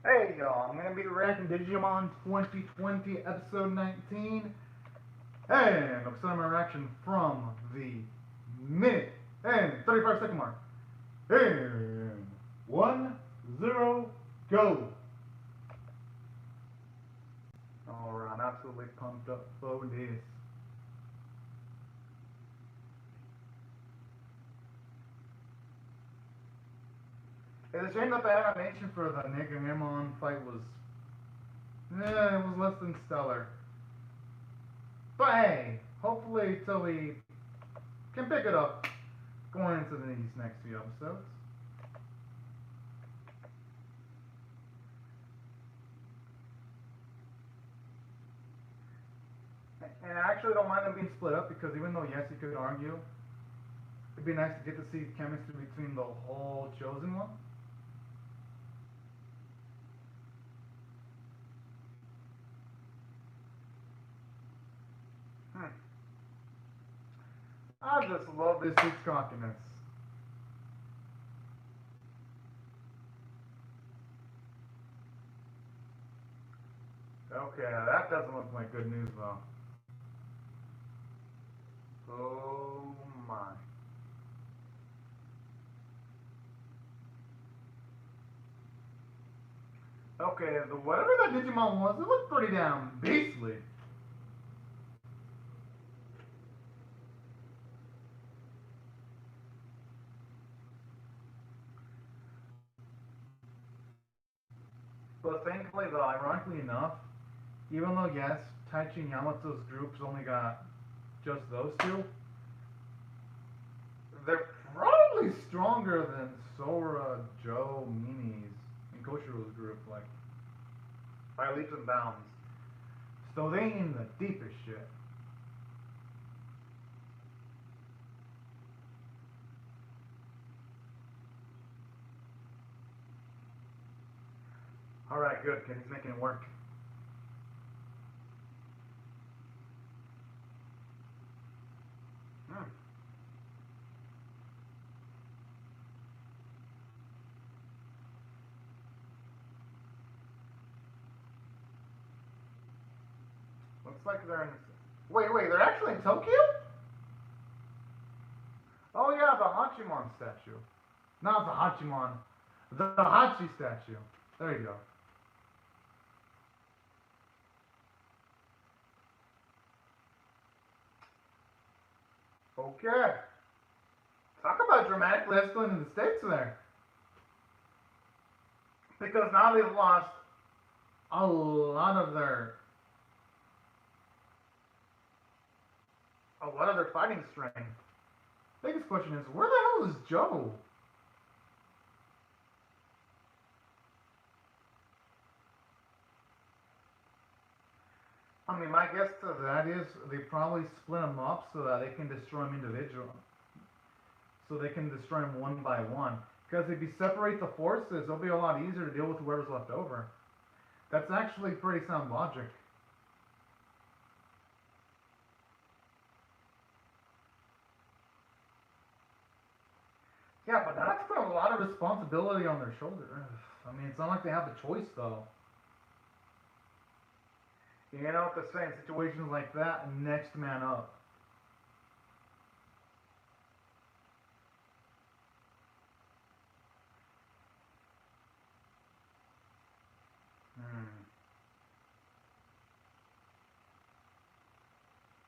Hey y'all, I'm gonna be reacting Digimon 2020 episode 19 and I'm starting my reaction from the minute and 35-second mark. And 1-0 go. Alright, I'm absolutely pumped up for this. It's a shame that the animation for the Digimon fight was, it was less than stellar. But hey, hopefully till we can pick it up going into these next few episodes. And I actually don't mind them being split up because even though yes, you could argue, it'd be nice to get to see chemistry between the whole chosen one. Hmm. I just love this dude's cockiness. Okay, that doesn't look like good news though. Oh my. Okay, whatever that Digimon was, it looked pretty damn beastly. But thankfully, though, ironically enough, even though yes, Taichi and Yamato's groups only got just those two, they're probably stronger than Sora, Joe, Mimi's, and Koshiro's group, like by leaps and bounds. So they in the deepest shit. All right, good. Kenny's making it work. Hmm. Looks like they're in. Wait, they're actually in Tokyo? Oh yeah, the Hachimon statue. Not the Hachimon, the Hachi statue. There you go. Okay. Talk about dramatically escalating the stakes there. Because now they've lost a lot of their fighting strength. Biggest question is, where the hell is Joe? I mean, my guess to that is they probably split them up so that they can destroy them individually. So they can destroy them one by one. Because if you separate the forces, it'll be a lot easier to deal with whoever's left over. That's actually pretty sound logic. Yeah, but that's put a lot of responsibility on their shoulders. I mean, it's not like they have a choice, though. You know what they say in situations like that? Next man up. Hmm.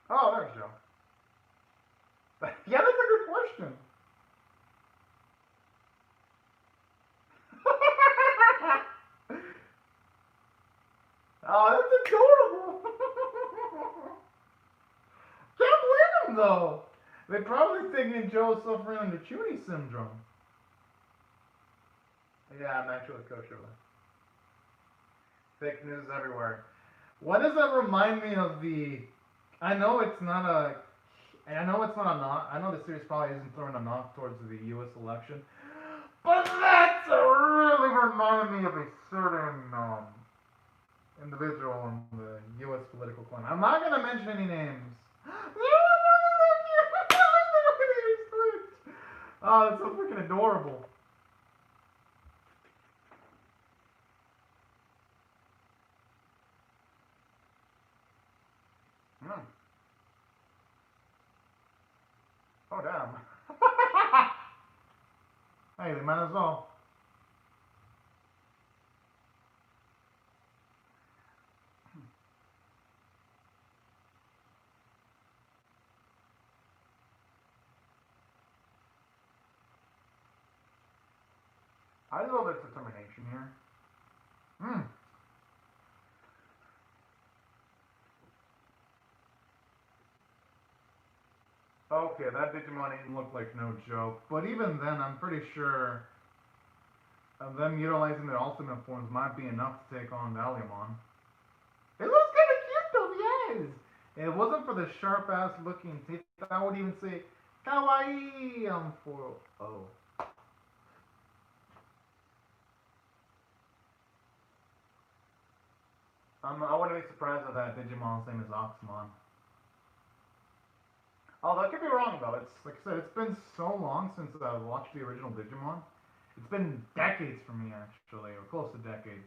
Oh, there's Joe. Yeah, that's a good question. Oh, that's adorable. Can't blame him though. They probably thinking Joe's suffering under Chuny syndrome. Yeah, I'm actually kosher. Fake news everywhere. What does that remind me of the? I know it's not a. I know it's not a knock. I know the series probably isn't throwing a knock towards the U.S. election, but that's really reminded me of a certain individual in the U.S. political climate. I'm not gonna mention any names. Oh, it's so freaking adorable. damn. Hey, they might as well. I love its determination here. Hmm. Okay, that Digimon even looked like no joke. But even then, I'm pretty sure them utilizing their ultimate forms might be enough to take on Valuemon. It looks kind of cute though, yes! If it wasn't for the sharp ass looking teeth, I would even say kawaii for oh. I wouldn't be surprised if that Digimon's name is Oxmon. Although I could be wrong though. It's like I said, it's been so long since I watched the original Digimon. It's been decades for me actually, or close to decades.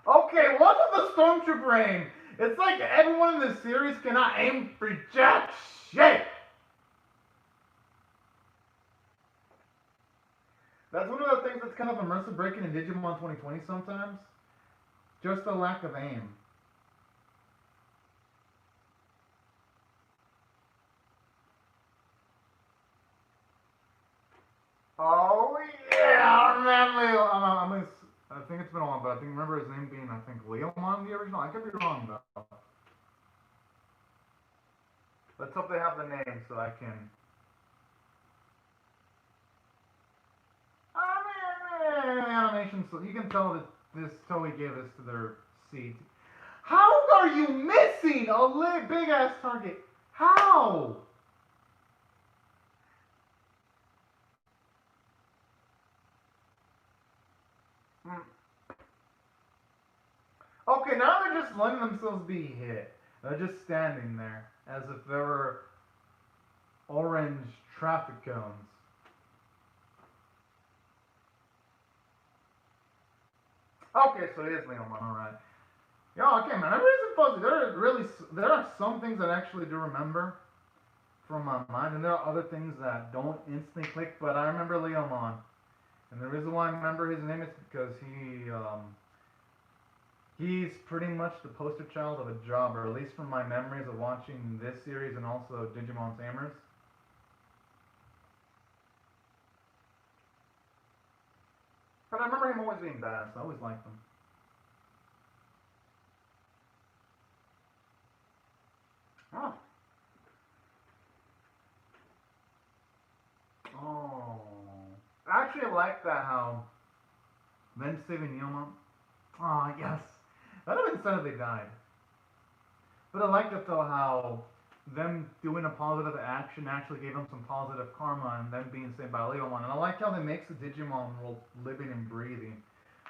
Okay, what's with the Stormtrooper aim? It's like everyone in this series cannot aim for jack shit! That's one of the things that's kind of immersive breaking in Digimon 2020 sometimes. Just the lack of aim. Oh yeah, remember. I think it's been a while, but I think remember his name being Leomon the original. I could be wrong though. Let's hope they have the name so I can. Animation, so you can tell that this totally gave this to their seat. How are you missing a big ass target? How? Hmm. Okay, now they're just letting themselves be hit. They're just standing there as if there were orange traffic cones. Okay, so it is Leomon, alright. Yo, okay, man, everybody's fuzzy. There are some things that I actually do remember from my mind, and there are other things that don't instantly click, but I remember Leomon. And the reason why I remember his name is because he's pretty much the poster child of a job, or at least from my memories of watching this series and also Digimon Tamers. But I remember him always being bad, so I always liked him. Oh. Oh. I actually like that how them saving Neomon. Oh, yes. That would have been sad if they died. But I liked it though how them doing a positive action actually gave them some positive karma and them being saved by Leomon. And I like how they makes the Digimon world living and breathing.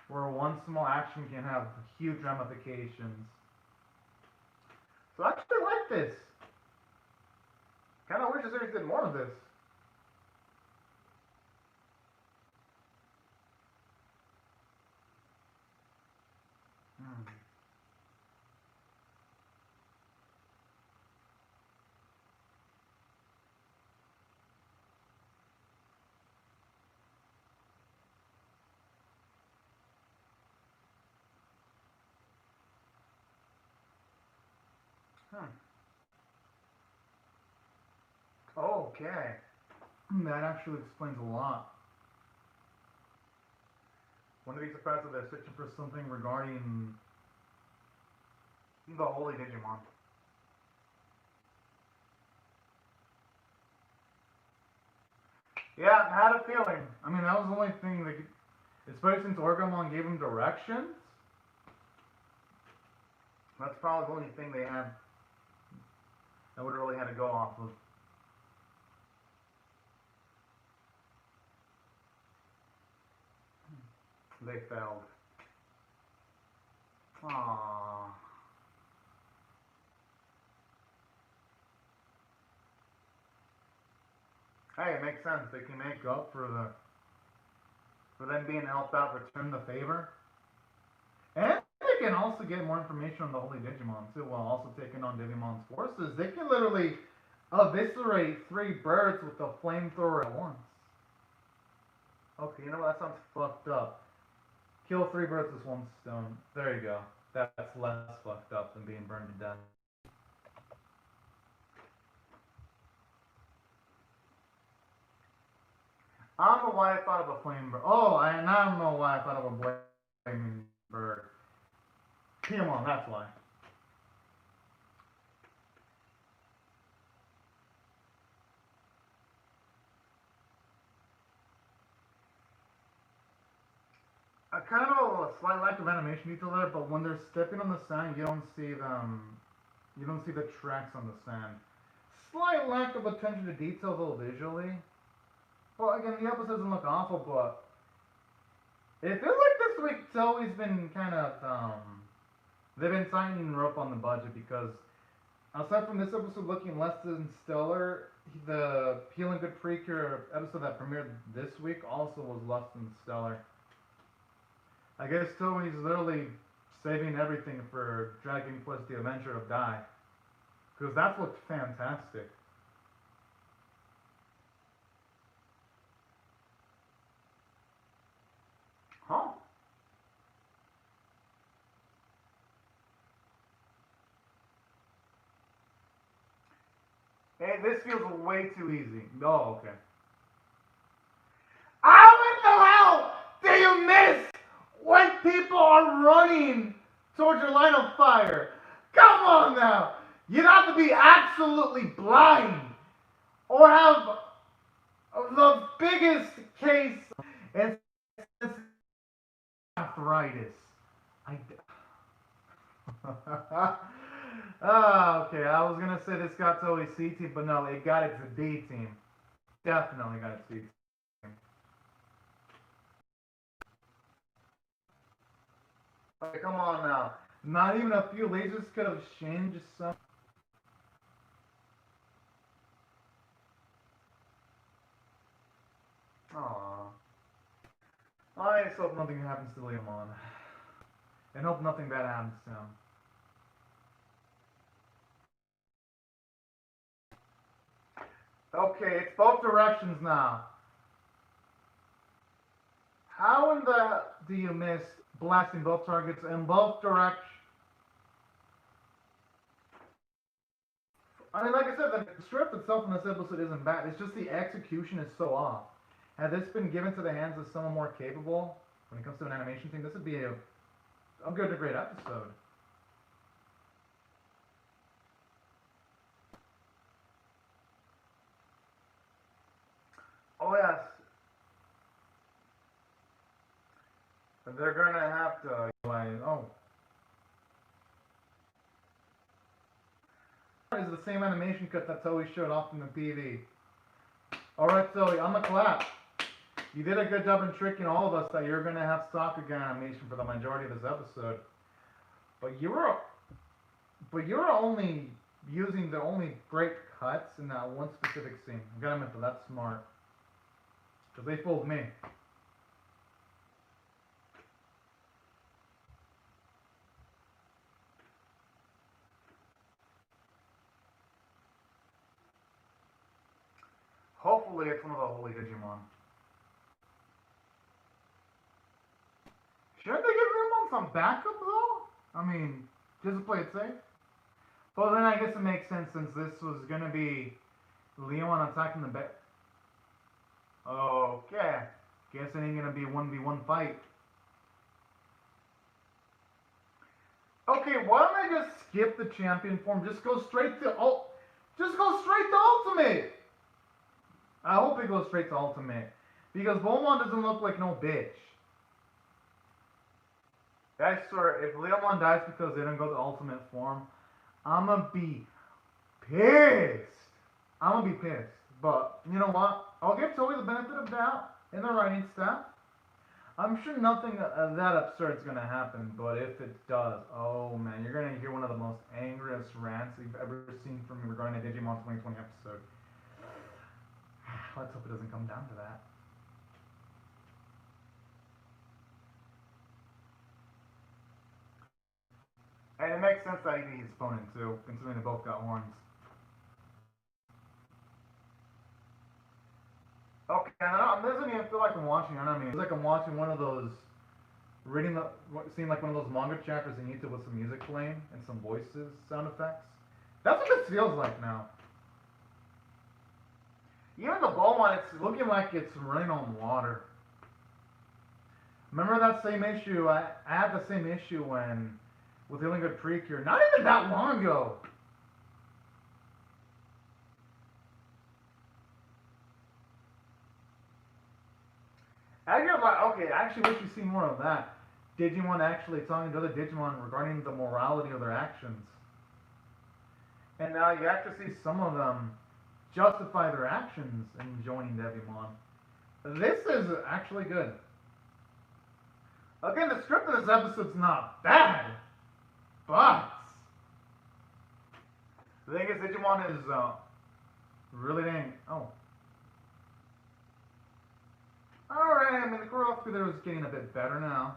Where one small action can have huge ramifications. So I actually like this. Kinda wish the series did more of this. Hmm. Hmm. Okay. That actually explains a lot. Wouldn't be surprised if they're searching for something regarding the Holy Digimon. Yeah, I had a feeling. I mean, that was the only thing they could, especially since Orgamon gave them directions. That's probably the only thing they had that would have really had to go off of. They failed. Aww. Hey, it makes sense. They can make up for them being helped out, return the favor. And they they can also get more information on the Holy Digimon too, while also taking on Digimon's forces. They can literally eviscerate 3 birds with a flamethrower at once. Okay, you know what? That sounds fucked up. Kill 3 birds with 1 stone. There you go. That's less fucked up than being burned to death. I don't know why I thought of a flame bird. Oh, and I don't know why I thought of a flaming bird. Digimon, that's why. A kind of a slight lack of animation detail there, but when they're stepping on the sand, you don't see them. You don't see the tracks on the sand. Slight lack of attention to detail though visually. Well, again, the episode doesn't look awful, but it feels like this week it's always been kind of they've been tightening rope on the budget because aside from this episode looking less than stellar, the Healing Good Precure episode that premiered this week also was less than stellar. I guess Toei's literally saving everything for Dragon Quest The Adventure of Dai. Because that looked fantastic. Huh? Hey, this feels way too easy. Oh, okay. How in the hell do you miss when people are running towards your line of fire? Come on now! You have to be absolutely blind or have the biggest case and arthritis. Okay, I was gonna say this got totally C team, but no, it got its D team. Definitely got its D team. Okay, come on now. Not even a few lasers could have changed some. Aww. I just hope nothing happens to Leomon. And hope nothing bad happens to him. Okay, it's both directions now. How in the hell do you miss blasting both targets in both directions? I mean, like I said, the script itself in this episode isn't bad. It's just the execution is so off. Had this been given to the hands of someone more capable when it comes to an animation thing, this would be a good to great episode. Oh yes, they're gonna have to like is the same animation cut that Toei showed off in the PV. Alright, Toei, I'm gonna clap. You did a good job in tricking all of us that you're gonna have Sakuga animation for the majority of this episode. But you're only using the only great cuts in that one specific scene. I gotta admit that that's smart. Because they fooled me. Hopefully it's one of the holy Digimon. Shouldn't they give Digimon some backup though? I mean, just to play it safe. But then I guess it makes sense since this was gonna be Leon attacking the back. Okay. Guess it ain't gonna be a 1v1 fight. Okay, why don't I just skip the champion form? Just go straight to Just go straight to ultimate. I hope it goes straight to ultimate because Beaumont doesn't look like no bitch. I swear, if Leomon dies because they didn't go to ultimate form, I'ma be pissed. I'ma be pissed. But you know what? I'll give Toei the benefit of doubt in the writing staff. I'm sure nothing that absurd is gonna happen, but if it does, oh man, you're gonna hear one of the most angriest rants you've ever seen from me regarding a Digimon 2020 episode. Let's hope it doesn't come down to that. sense that he's opponent too, considering they both got horns. Okay, and this doesn't even feel like I'm watching anime. It's like I'm watching one of those, seeing like one of those manga chapters in YouTube with some music playing and some voices, sound effects. That's what this feels like now. Even the bow one, it's looking like it's running on water. Remember that same issue? I had the same issue with Healing Good Precure. Not even that long ago. I actually wish you see more of that. Digimon actually talking to other Digimon regarding the morality of their actions. And now you actually see some of them justify their actions in joining Digimon. This is actually good. Again, the script of this episode's not bad, but the thing is, Digimon is really dang. Oh. Alright, I mean, the choreography there was getting a bit better now.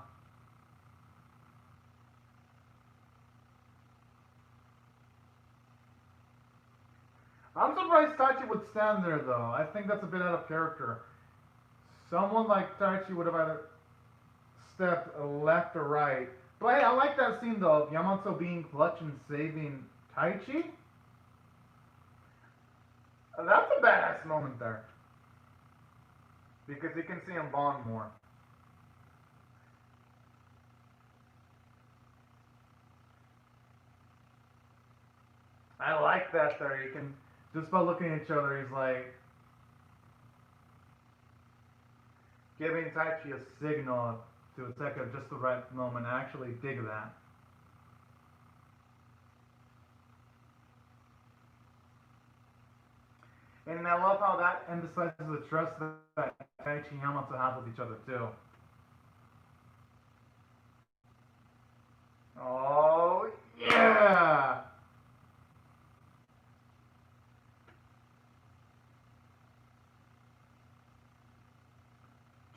I'm surprised Taichi would stand there, though. I think that's a bit out of character. Someone like Taichi would have either stepped left or right. But hey, I like that scene, though, of Yamato being clutch and saving Taichi. That's a badass moment there. Because you can see him bond more. I like that there. You can, just by looking at each other, he's like giving Taichi a signal to attack at just the right moment. I actually dig that. And I love how that emphasizes the trust that Taichi and Yamato have with each other, too. Oh, yeah!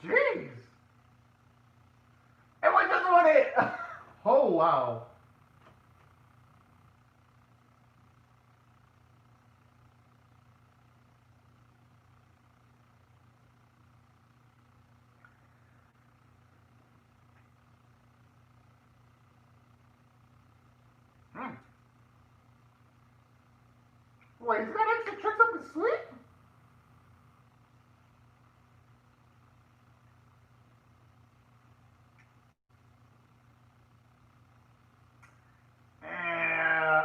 Jeez! And we just won it! Oh, wow. Wait, he's got extra tricks up his sleeve?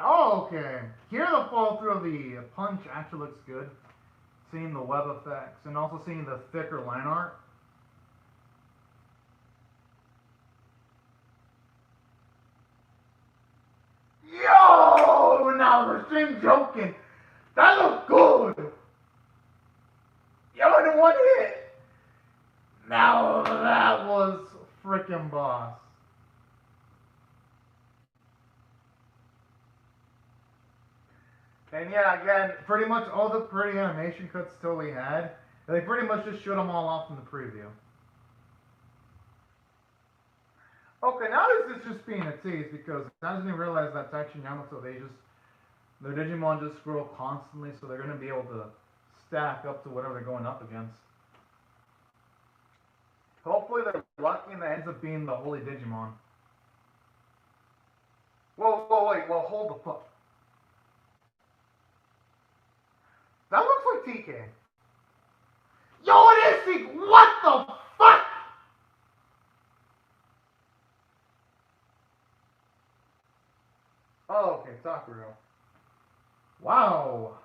Oh, okay. Here the fall through of the punch actually looks good. Seeing the web effects and also seeing the thicker line art. Yo! Now the stream joking. That looked good. Yo, in one hit. Now that was freaking boss. And yeah, again, pretty much all the pretty animation cuts Toei had, they pretty much just showed them all off in the preview. Okay, now this is just being a tease because I didn't realize that Taichi and Yamato, their Digimon just grow constantly, so they're going to be able to stack up to whatever they're going up against. Hopefully they're lucky and that ends up being the Holy Digimon. Whoa, wait, well, hold the fuck. That looks like TK. Yo, it is TK! What the fuck? Oh, okay, Sakura. Wow.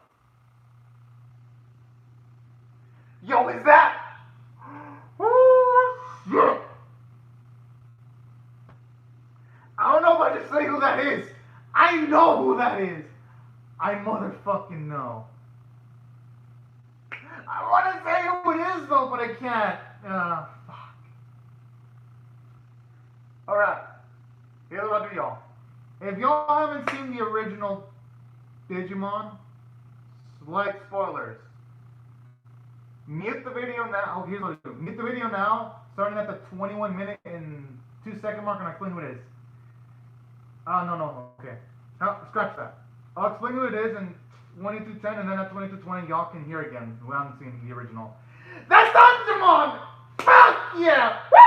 Yo, is that? Oh, shit. I don't know if I just say who that is. I know who that is. I motherfucking know. I want to say who it is though, but I can't. Fuck. Alright. Here's what I do, y'all. If y'all haven't seen the original Digimon, slight spoilers. Mute the video now. Oh, here's what I do. Mute the video now, starting at the 21 minute and 2 second mark, and I explain who it is. No, okay. Oh, scratch that. I'll explain who it is in 2210, and then at 2220, y'all can hear again. We haven't seen the original. That's Digimon! Fuck yeah! Woo!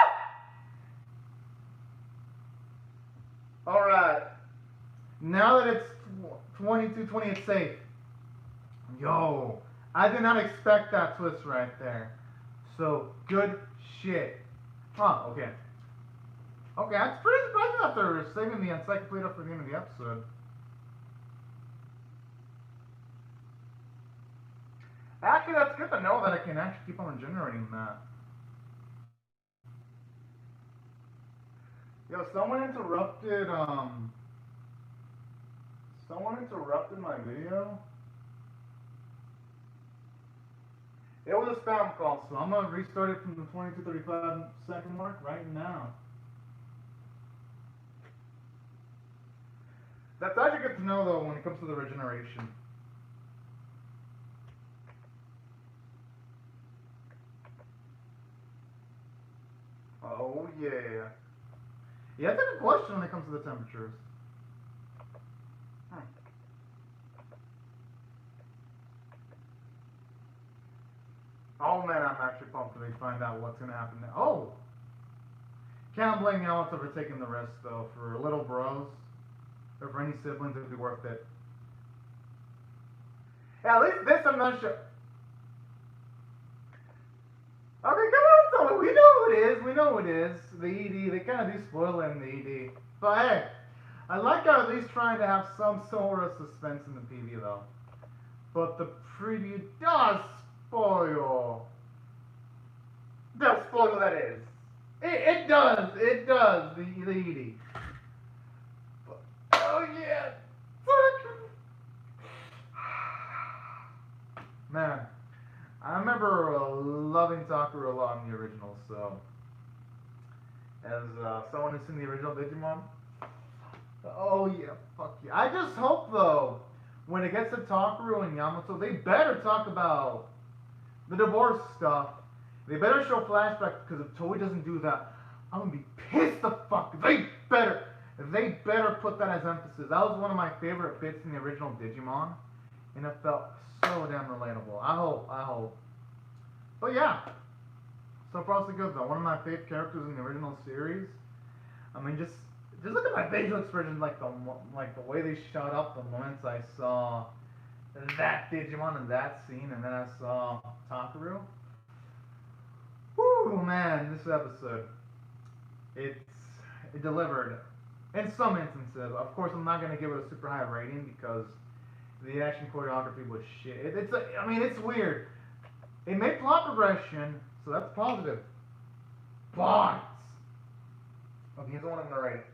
Alright. Now that it's 2220, it's safe. Yo, I did not expect that twist right there. So, good shit. Oh, okay. Okay, that's pretty surprising that they're saving the encyclopedia for the end of the episode. Actually, that's good to know that I can actually keep on generating that. Yo, someone interrupted my video. It was a spam call, so I'm gonna restart it from the 22:35 mark right now. That's actually good to know though when it comes to the regeneration. Oh yeah. Yeah, that's a good question when it comes to the temperatures. Oh man, I'm actually pumped to find out what's gonna happen now. Oh! Can't blame Yamato for taking the risk though. For little bros, or for any siblings, it'd be worth it. Yeah, at least this I'm not sure. Okay, come on, so we know who it is. We know who it is. The ED. They kind of do spoil it in the ED. But hey, I like how at least trying to have some sort of suspense in the PV though. But the preview does spoil. Does spoil that is. It does. It does. The ED. But, oh yeah. Man. I remember loving Takuru a lot in the original, so as someone who's seen the original Digimon, oh yeah, fuck yeah. I just hope though, when it gets to Takuru and Yamato, they better talk about the divorce stuff. They better show flashbacks, because if Toei doesn't do that, I'm gonna be pissed the fuck. They better put that as emphasis. That was one of my favorite bits in the original Digimon, and it felt so damn relatable. I hope. But yeah, so far so good though. One of my favorite characters in the original series. I mean, just look at my facial expression, like the way they shot up the moments I saw that Digimon in that scene, and then I saw Takuru. Whoo, man, this episode, it delivered in some instances. Of course, I'm not gonna give it a super high rating because the action choreography was shit. It's weird. It made plot progression, so that's positive. But okay, here's the one I'm gonna rate.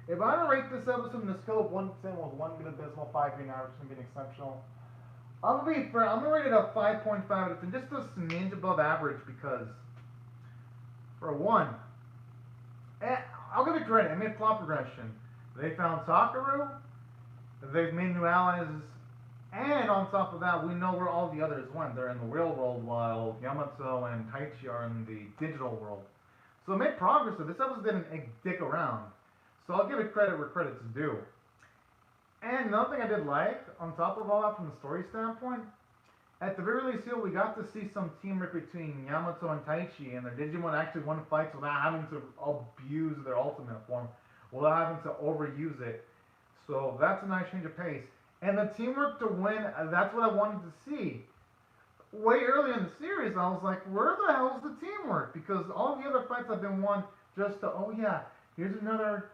If I were to rate this episode in the scale of 1 to 10, with 1 being abysmal, 5 being average, and being exceptional, I'm gonna rate it a 5.5 out of 10, just a smidge above average because, for one, I'll give it credit. It made plot progression. They found Takuru. They've made new allies. And on top of that, we know where all the others went. They're in the real world while Yamato and Taichi are in the digital world. So it made progress. So this episode didn't dick around. So I'll give it credit where credit's due. And another thing I did like, on top of all that from the story standpoint, at the very least here, we got to see some teamwork between Yamato and Taichi, and their Digimon actually won fights without having to abuse their ultimate form, without having to overuse it. So that's a nice change of pace. And the teamwork to win, that's what I wanted to see. Way early in the series, I was like, where the hell's the teamwork? Because all the other fights have been won just to, oh yeah, here's another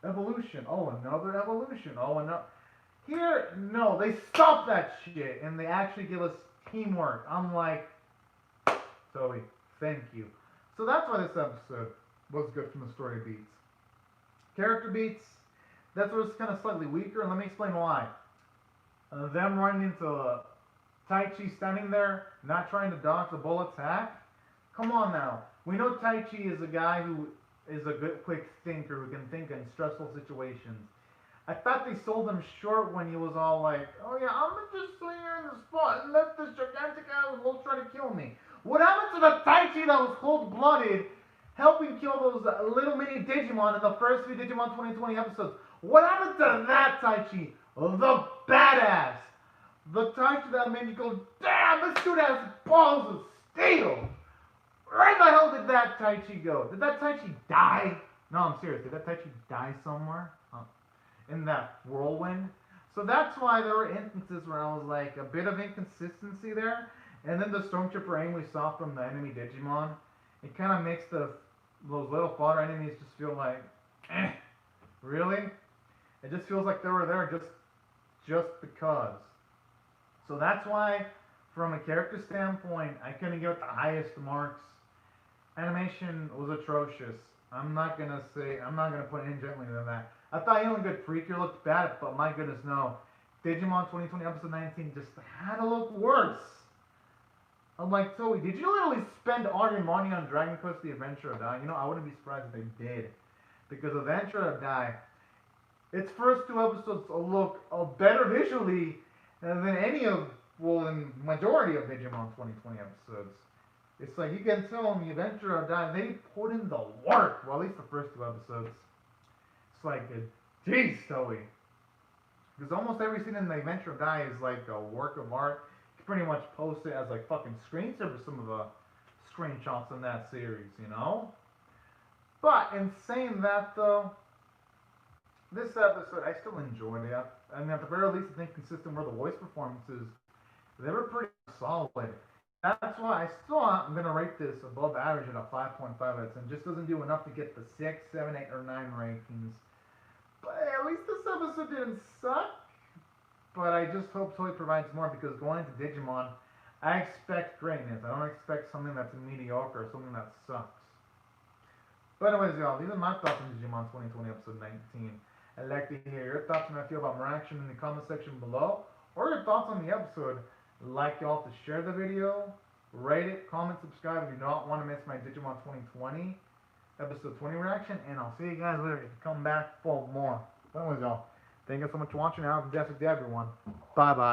evolution. Oh, another evolution. Oh, another. Here, no, they stop that shit, and they actually give us teamwork. I'm like, Toei, thank you. So that's why this episode was good from the story beats. Character beats, that's where it's kind of slightly weaker, and let me explain why. Them running into Taichi standing there, not trying to dodge the bull attack. Come on now. We know Taichi is a guy who is a good, quick thinker who can think in stressful situations. I thought they sold him short when he was all like, oh yeah, I'm gonna just stay here in the spot and let this gigantic asshole try to kill me. What happened to the Taichi that was cold-blooded, helping kill those little mini Digimon in the first few Digimon 2020 episodes? What happened to that Taichi? The badass! The Taichi that made you go, damn, this dude has balls of steel! Where the hell did that Taichi go? Did that Taichi die? No, I'm serious. Did that Taichi die somewhere? In that whirlwind? So that's why there were instances where I was like, a bit of inconsistency there. And then the Stormtrooper aim we saw from the enemy Digimon, it kind of makes those little fodder enemies just feel like, really? It just feels like they were there just because. So that's why, from a character standpoint, I couldn't give it the highest marks. Animation was atrocious. I'm not gonna put it in gently than that. I thought Alien Good Freaker looked bad, but my goodness no. Digimon 2020 episode 19 just had to look worse. I'm like, Toei, did you literally spend all your money on Dragon Quest The Adventure of Dai? You know, I wouldn't be surprised if they did. Because Adventure of Dai, its first 2 episodes look better visually than any of, well, in majority of Digimon 2020 episodes. It's like, you can tell in The Adventure of Dai, they put in the work. Well, at least the first 2 episodes. It's like, geez, Toei. Because almost every scene in The Adventure of Dai is like a work of art. You can pretty much post it as like fucking screenshots of some of the screenshots in that series, you know? But in saying that though, this episode, I still enjoyed it. I mean, at the very least, I think consistent with the voice performances, they were pretty solid. That's why I'm going to rate this above average at a 5.5 out of 10. Just doesn't do enough to get the 6, 7, 8, or 9 rankings. But at least this episode didn't suck. But I just hope Toei provides more, because going into Digimon, I expect greatness. I don't expect something that's mediocre or something that sucks. But anyways, y'all, these are my thoughts on Digimon 2020 episode 19. I'd like to hear your thoughts and how you feel about my reaction in the comment section below, or your thoughts on the episode. I'd like y'all to share the video, rate it, comment, subscribe if you don't want to miss my Digimon 2020 episode 20 reaction, and I'll see you guys later. Come back for more. But anyways, y'all, thank you so much for watching. Have a fantastic day, everyone. Bye-bye.